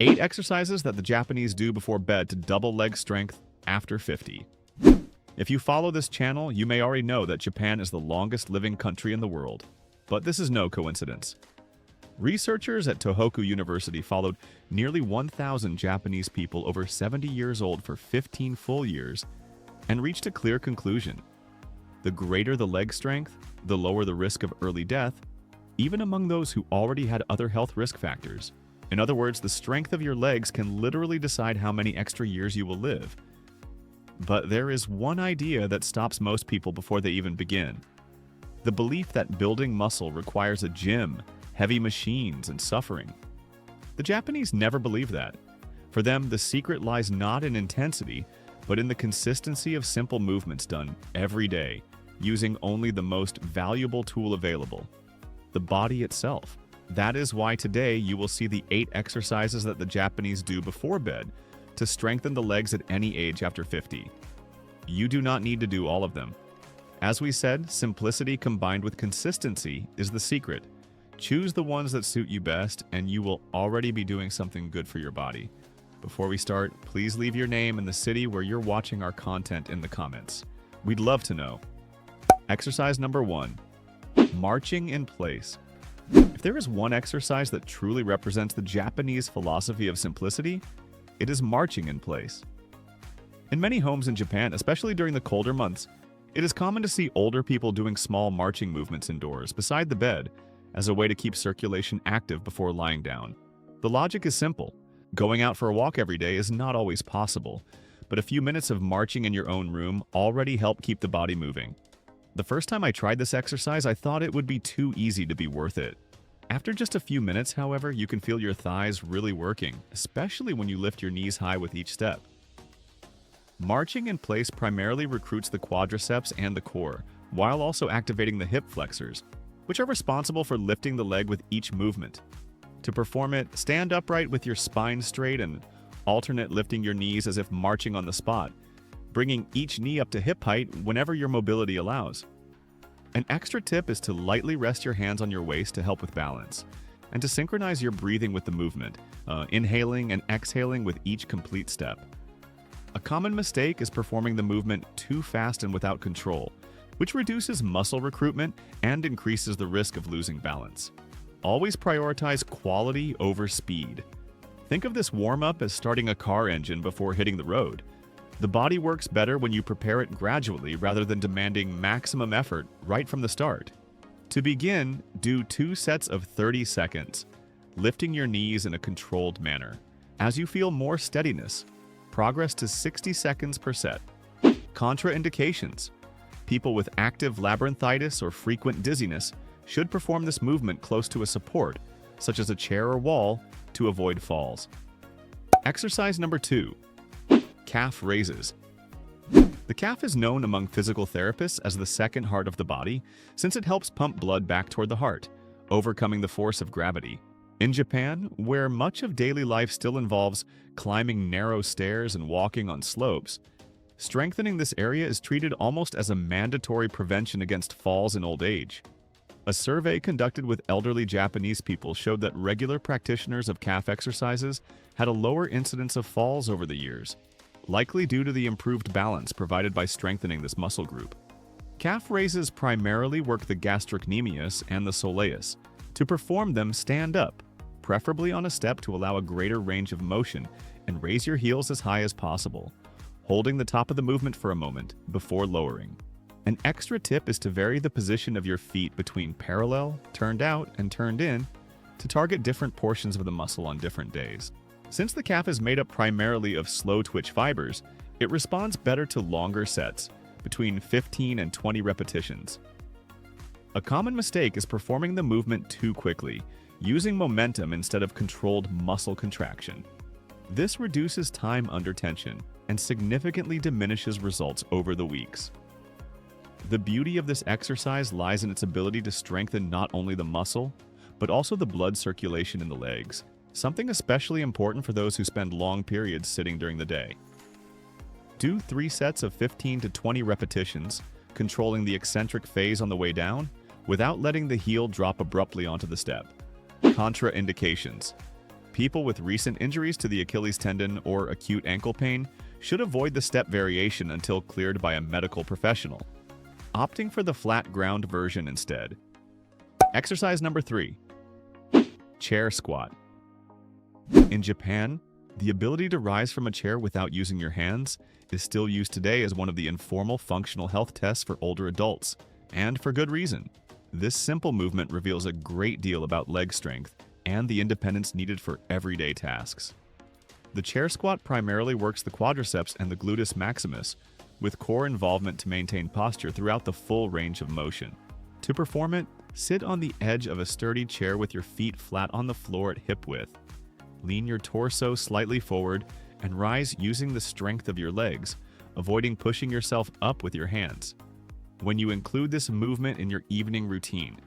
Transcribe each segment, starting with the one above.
8 exercises that the Japanese do before bed to double leg strength after 50. If you follow this channel, you may already know that Japan is the longest living country in the world. But this is no coincidence. Researchers at Tohoku University followed nearly 1,000 Japanese people over 70 years old for 15 full years and reached a clear conclusion. The greater the leg strength, the lower the risk of early death, even among those who already had other health risk factors. In other words, the strength of your legs can literally decide how many extra years you will live. But there is one idea that stops most people before they even begin. The belief that building muscle requires a gym, heavy machines, and suffering. The Japanese never believe that. For them, the secret lies not in intensity, but in the consistency of simple movements done every day, using only the most valuable tool available, the body itself. That is why today you will see the 8 exercises that the Japanese do before bed to strengthen the legs at any age after 50. You do not need to do all of them. As we said, simplicity combined with consistency is the secret. Choose the ones that suit you best, and you will already be doing something good for your body. Before we start, please leave your name and the city where you're watching our content in the comments. We'd love to know. Exercise number 1. Marching in place. If there is one exercise that truly represents the Japanese philosophy of simplicity, it is marching in place. In many homes in Japan, especially during the colder months, it is common to see older people doing small marching movements indoors beside the bed as a way to keep circulation active before lying down. The logic is simple. Going out for a walk every day is not always possible, but a few minutes of marching in your own room already help keep the body moving. The first time I tried this exercise, I thought it would be too easy to be worth it. After just a few minutes, however, you can feel your thighs really working, especially when you lift your knees high with each step. Marching in place primarily recruits the quadriceps and the core, while also activating the hip flexors, which are responsible for lifting the leg with each movement. To perform it, stand upright with your spine straight and alternate lifting your knees as if marching on the spot, bringing each knee up to hip height whenever your mobility allows. An extra tip is to lightly rest your hands on your waist to help with balance, and to synchronize your breathing with the movement, inhaling and exhaling with each complete step. A common mistake is performing the movement too fast and without control, which reduces muscle recruitment and increases the risk of losing balance. Always prioritize quality over speed. Think of this warm-up as starting a car engine before hitting the road. The body works better when you prepare it gradually rather than demanding maximum effort right from the start. To begin, do 2 sets of 30 seconds, lifting your knees in a controlled manner. As you feel more steadiness, progress to 60 seconds per set. Contraindications. People with active labyrinthitis or frequent dizziness should perform this movement close to a support, such as a chair or wall, to avoid falls. Exercise number 2. Calf raises. The calf is known among physical therapists as the second heart of the body, since it helps pump blood back toward the heart, overcoming the force of gravity. In Japan, where much of daily life still involves climbing narrow stairs and walking on slopes, strengthening this area is treated almost as a mandatory prevention against falls in old age. A survey conducted with elderly Japanese people showed that regular practitioners of calf exercises had a lower incidence of falls over the years, likely due to the improved balance provided by strengthening this muscle group. Calf raises primarily work the gastrocnemius and the soleus. To perform them, stand up, preferably on a step to allow a greater range of motion, and raise your heels as high as possible, holding the top of the movement for a moment before lowering. An extra tip is to vary the position of your feet between parallel, turned out, and turned in to target different portions of the muscle on different days. Since the calf is made up primarily of slow twitch fibers, it responds better to longer sets, between 15 and 20 repetitions. A common mistake is performing the movement too quickly, using momentum instead of controlled muscle contraction. This reduces time under tension and significantly diminishes results over the weeks. The beauty of this exercise lies in its ability to strengthen not only the muscle, but also the blood circulation in the legs, something especially important for those who spend long periods sitting during the day. Do 3 sets of 15 to 20 repetitions, controlling the eccentric phase on the way down, without letting the heel drop abruptly onto the step. Contraindications. People with recent injuries to the Achilles tendon or acute ankle pain should avoid the step variation until cleared by a medical professional, opting for the flat ground version instead. Exercise number 3. Chair squat. In Japan, the ability to rise from a chair without using your hands is still used today as one of the informal functional health tests for older adults, and for good reason. This simple movement reveals a great deal about leg strength and the independence needed for everyday tasks. The chair squat primarily works the quadriceps and the gluteus maximus, with core involvement to maintain posture throughout the full range of motion. To perform it, sit on the edge of a sturdy chair with your feet flat on the floor at hip width. Lean your torso slightly forward and rise using the strength of your legs, avoiding pushing yourself up with your hands. When you include this movement in your evening routine,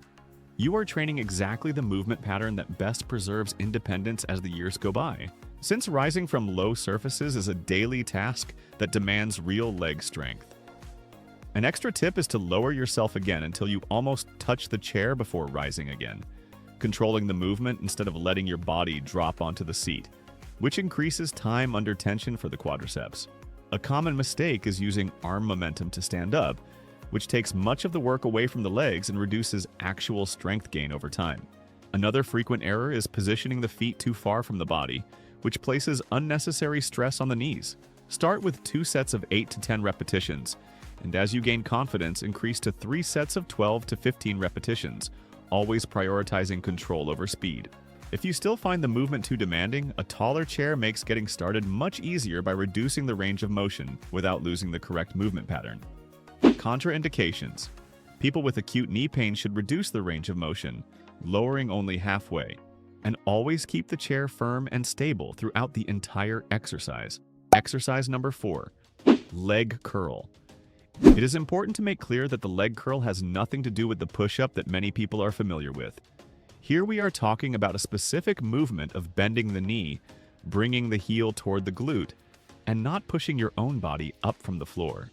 you are training exactly the movement pattern that best preserves independence as the years go by. Since rising from low surfaces is a daily task that demands real leg strength. An extra tip is to lower yourself again until you almost touch the chair before rising again, controlling the movement instead of letting your body drop onto the seat, which increases time under tension for the quadriceps. A common mistake is using arm momentum to stand up, which takes much of the work away from the legs and reduces actual strength gain over time. Another frequent error is positioning the feet too far from the body, which places unnecessary stress on the knees. Start with 2 sets of 8 to 10 repetitions, and as you gain confidence, increase to 3 sets of 12 to 15 repetitions, always prioritizing control over speed. If you still find the movement too demanding, a taller chair makes getting started much easier by reducing the range of motion without losing the correct movement pattern. Contraindications. People with acute knee pain should reduce the range of motion, lowering only halfway, and always keep the chair firm and stable throughout the entire exercise. Exercise number 4. Leg curl. It is important to make clear that the leg curl has nothing to do with the push-up that many people are familiar with. Here we are talking about a specific movement of bending the knee, bringing the heel toward the glute, and not pushing your own body up from the floor.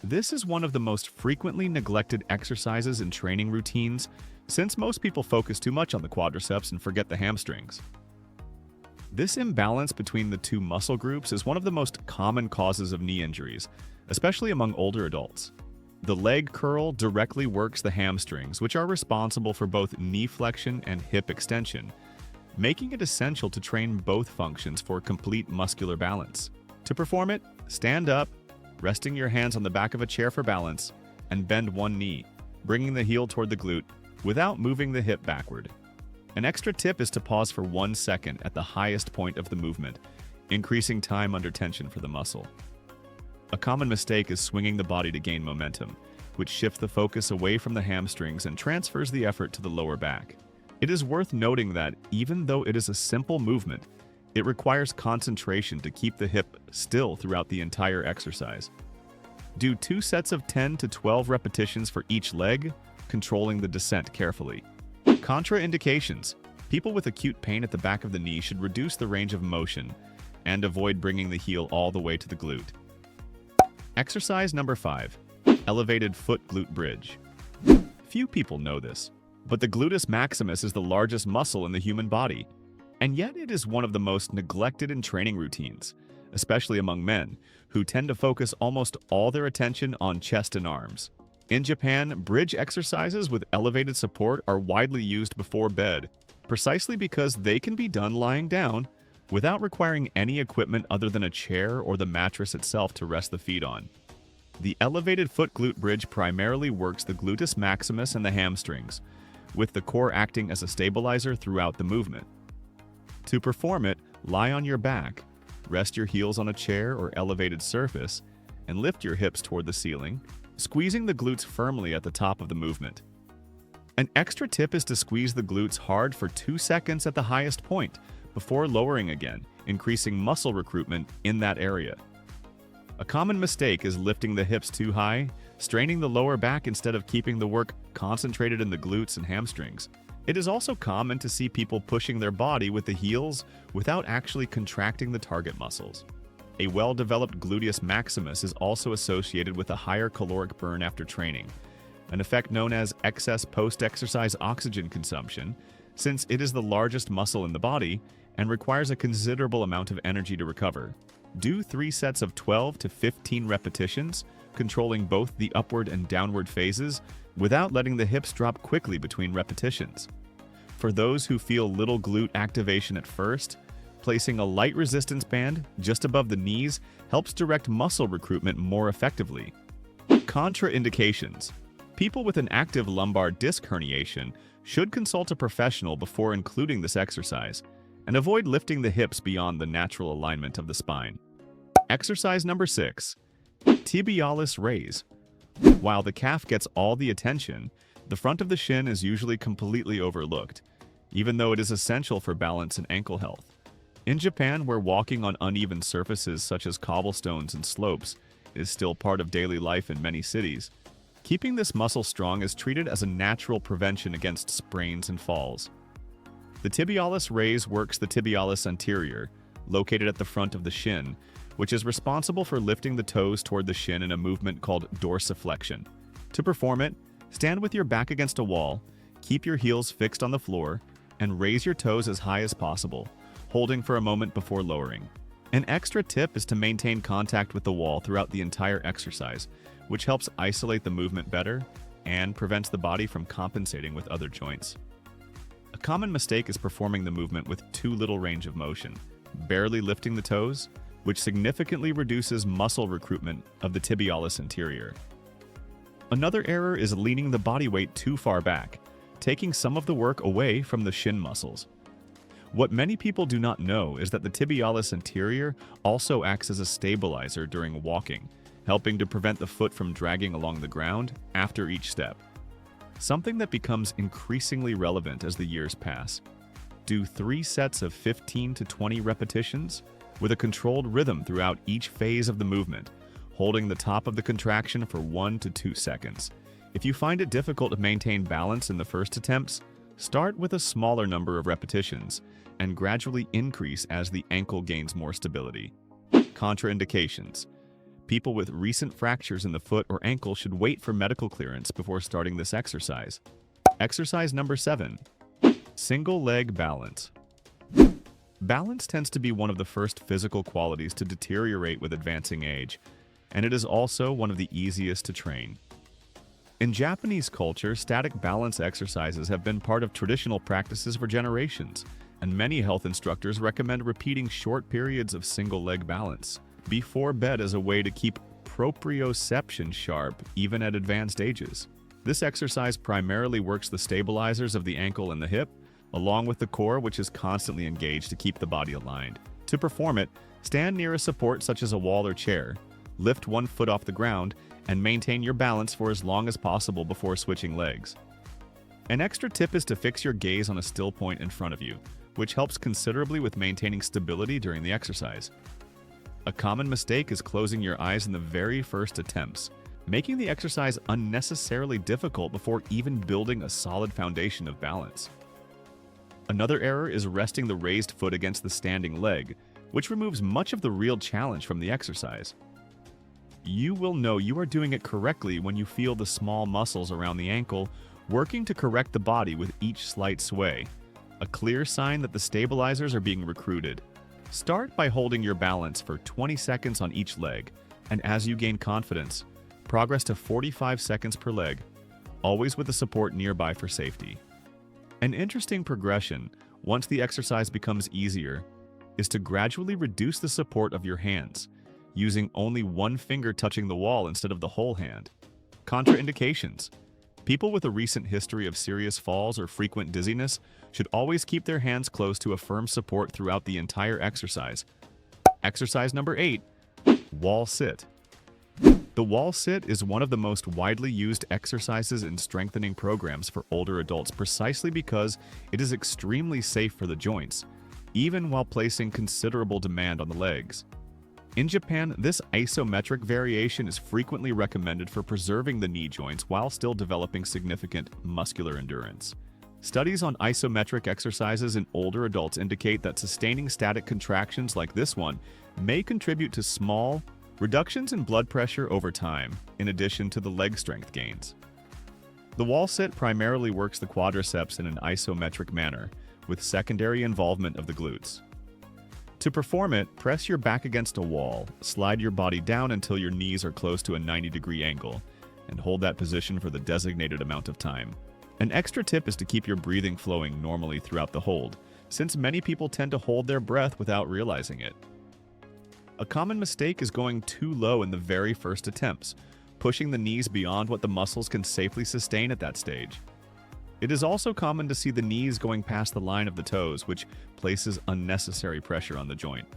This is one of the most frequently neglected exercises in training routines, since most people focus too much on the quadriceps and forget the hamstrings. This imbalance between the two muscle groups is one of the most common causes of knee injuries, especially among older adults. The leg curl directly works the hamstrings, which are responsible for both knee flexion and hip extension, making it essential to train both functions for complete muscular balance. To perform it, stand up, resting your hands on the back of a chair for balance, and bend one knee, bringing the heel toward the glute without moving the hip backward. An extra tip is to pause for 1 second at the highest point of the movement, increasing time under tension for the muscle. A common mistake is swinging the body to gain momentum, which shifts the focus away from the hamstrings and transfers the effort to the lower back. It is worth noting that even though it is a simple movement, it requires concentration to keep the hip still throughout the entire exercise. Do 2 sets of 10 to 12 repetitions for each leg, controlling the descent carefully. Contraindications. People with acute pain at the back of the knee should reduce the range of motion and avoid bringing the heel all the way to the glute. Exercise number 5. Elevated foot glute bridge. Few people know this, but the gluteus maximus is the largest muscle in the human body, and yet it is one of the most neglected in training routines, especially among men, who tend to focus almost all their attention on chest and arms. In Japan, bridge exercises with elevated support are widely used before bed, precisely because they can be done lying down without requiring any equipment other than a chair or the mattress itself to rest the feet on. The elevated foot glute bridge primarily works the gluteus maximus and the hamstrings, with the core acting as a stabilizer throughout the movement. To perform it, lie on your back, rest your heels on a chair or elevated surface, and lift your hips toward the ceiling, squeezing the glutes firmly at the top of the movement. An extra tip is to squeeze the glutes hard for 2 seconds at the highest point, before lowering again, increasing muscle recruitment in that area. A common mistake is lifting the hips too high, straining the lower back instead of keeping the work concentrated in the glutes and hamstrings. It is also common to see people pushing their body with the heels without actually contracting the target muscles. A well-developed gluteus maximus is also associated with a higher caloric burn after training, an effect known as excess post-exercise oxygen consumption, since it is the largest muscle in the body and requires a considerable amount of energy to recover. Do 3 sets of 12 to 15 repetitions, controlling both the upward and downward phases without letting the hips drop quickly between repetitions. For those who feel little glute activation at first, placing a light resistance band just above the knees helps direct muscle recruitment more effectively. Contraindications. People with an active lumbar disc herniation should consult a professional before including this exercise, and avoid lifting the hips beyond the natural alignment of the spine. Exercise number 6. Tibialis raise. While the calf gets all the attention, the front of the shin is usually completely overlooked, even though it is essential for balance and ankle health. In Japan, where walking on uneven surfaces such as cobblestones and slopes is still part of daily life in many cities, keeping this muscle strong is treated as a natural prevention against sprains and falls. The tibialis raise works the tibialis anterior, located at the front of the shin, which is responsible for lifting the toes toward the shin in a movement called dorsiflexion. To perform it, stand with your back against a wall, keep your heels fixed on the floor, and raise your toes as high as possible, holding for a moment before lowering. An extra tip is to maintain contact with the wall throughout the entire exercise, which helps isolate the movement better and prevents the body from compensating with other joints. A common mistake is performing the movement with too little range of motion, barely lifting the toes, which significantly reduces muscle recruitment of the tibialis anterior. Another error is leaning the body weight too far back, taking some of the work away from the shin muscles. What many people do not know is that the tibialis anterior also acts as a stabilizer during walking, helping to prevent the foot from dragging along the ground after each step. Something that becomes increasingly relevant as the years pass. Do 3 sets of 15 to 20 repetitions with a controlled rhythm throughout each phase of the movement, holding the top of the contraction for 1 to 2 seconds. If you find it difficult to maintain balance in the first attempts, start with a smaller number of repetitions and gradually increase as the ankle gains more stability. Contraindications. People with recent fractures in the foot or ankle should wait for medical clearance before starting this exercise. Exercise number 7. Single leg balance. Balance tends to be one of the first physical qualities to deteriorate with advancing age, and it is also one of the easiest to train. In Japanese culture, static balance exercises have been part of traditional practices for generations, and many health instructors recommend repeating short periods of single leg balance before bed as a way to keep proprioception sharp even at advanced ages. This exercise primarily works the stabilizers of the ankle and the hip, along with the core, which is constantly engaged to keep the body aligned. To perform it, stand near a support such as a wall or chair, lift one foot off the ground, and maintain your balance for as long as possible before switching legs. An extra tip is to fix your gaze on a still point in front of you, which helps considerably with maintaining stability during the exercise. A common mistake is closing your eyes in the very first attempts, making the exercise unnecessarily difficult before even building a solid foundation of balance. Another error is resting the raised foot against the standing leg, which removes much of the real challenge from the exercise. You will know you are doing it correctly when you feel the small muscles around the ankle working to correct the body with each slight sway, a clear sign that the stabilizers are being recruited. Start by holding your balance for 20 seconds on each leg, and as you gain confidence, progress to 45 seconds per leg, always with the support nearby for safety. An interesting progression, once the exercise becomes easier, is to gradually reduce the support of your hands, using only one finger touching the wall instead of the whole hand. Contraindications. People with a recent history of serious falls or frequent dizziness should always keep their hands close to a firm support throughout the entire exercise. Exercise number 8. Wall sit. The wall sit is one of the most widely used exercises in strengthening programs for older adults precisely because it is extremely safe for the joints, even while placing considerable demand on the legs. In Japan, this isometric variation is frequently recommended for preserving the knee joints while still developing significant muscular endurance. Studies on isometric exercises in older adults indicate that sustaining static contractions like this one may contribute to small reductions in blood pressure over time, in addition to the leg strength gains. The wall sit primarily works the quadriceps in an isometric manner, with secondary involvement of the glutes. To perform it, press your back against a wall, slide your body down until your knees are close to a 90-degree angle, and hold that position for the designated amount of time. An extra tip is to keep your breathing flowing normally throughout the hold, since many people tend to hold their breath without realizing it. A common mistake is going too low in the very first attempts, pushing the knees beyond what the muscles can safely sustain at that stage. It is also common to see the knees going past the line of the toes, which places unnecessary pressure on the joint.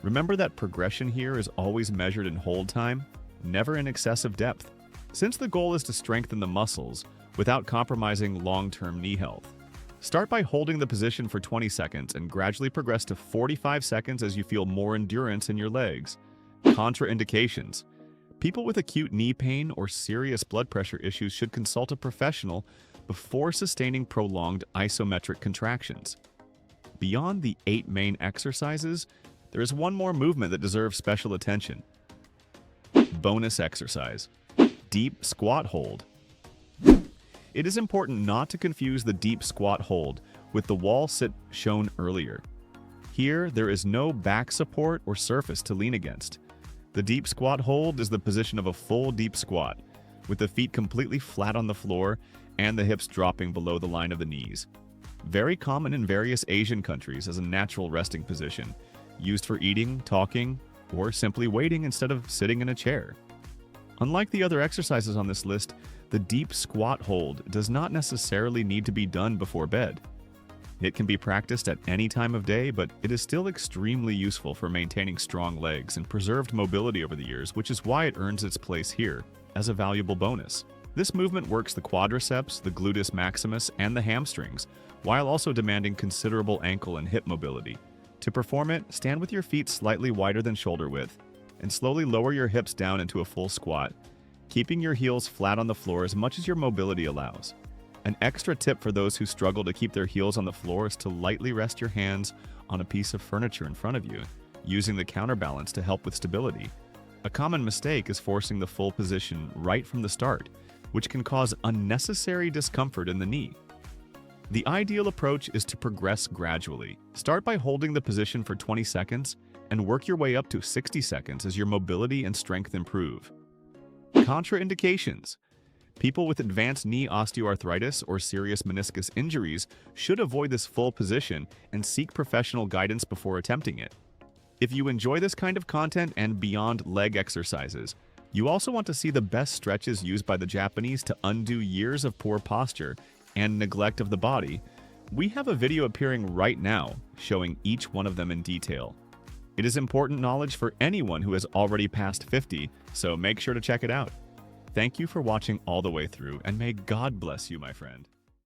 Remember that progression here is always measured in hold time, never in excessive depth, since the goal is to strengthen the muscles without compromising long-term knee health. Start by holding the position for 20 seconds and gradually progress to 45 seconds as you feel more endurance in your legs. Contraindications. People with acute knee pain or serious blood pressure issues should consult a professional before sustaining prolonged isometric contractions. Beyond the 8 main exercises, there is one more movement that deserves special attention. Bonus exercise: deep squat hold. It is important not to confuse the deep squat hold with the wall sit shown earlier. Here, there is no back support or surface to lean against. The deep squat hold is the position of a full deep squat, with the feet completely flat on the floor and the hips dropping below the line of the knees. Very common in various Asian countries as a natural resting position, used for eating, talking, or simply waiting instead of sitting in a chair. Unlike the other exercises on this list, the deep squat hold does not necessarily need to be done before bed. It can be practiced at any time of day, but it is still extremely useful for maintaining strong legs and preserved mobility over the years, which is why it earns its place here as a valuable bonus. This movement works the quadriceps, the gluteus maximus, and the hamstrings, while also demanding considerable ankle and hip mobility. To perform it, stand with your feet slightly wider than shoulder width, and slowly lower your hips down into a full squat, keeping your heels flat on the floor as much as your mobility allows. An extra tip for those who struggle to keep their heels on the floor is to lightly rest your hands on a piece of furniture in front of you, using the counterbalance to help with stability. A common mistake is forcing the full position right from the start, which can cause unnecessary discomfort in the knee. The ideal approach is to progress gradually. Start by holding the position for 20 seconds and work your way up to 60 seconds as your mobility and strength improve. Contraindications. People with advanced knee osteoarthritis or serious meniscus injuries should avoid this full position and seek professional guidance before attempting it. If you enjoy this kind of content and beyond leg exercises, you also want to see the best stretches used by the Japanese to undo years of poor posture and neglect of the body, we have a video appearing right now showing each one of them in detail. It is important knowledge for anyone who has already passed 50, so make sure to check it out. Thank you for watching all the way through, and may God bless you, my friend.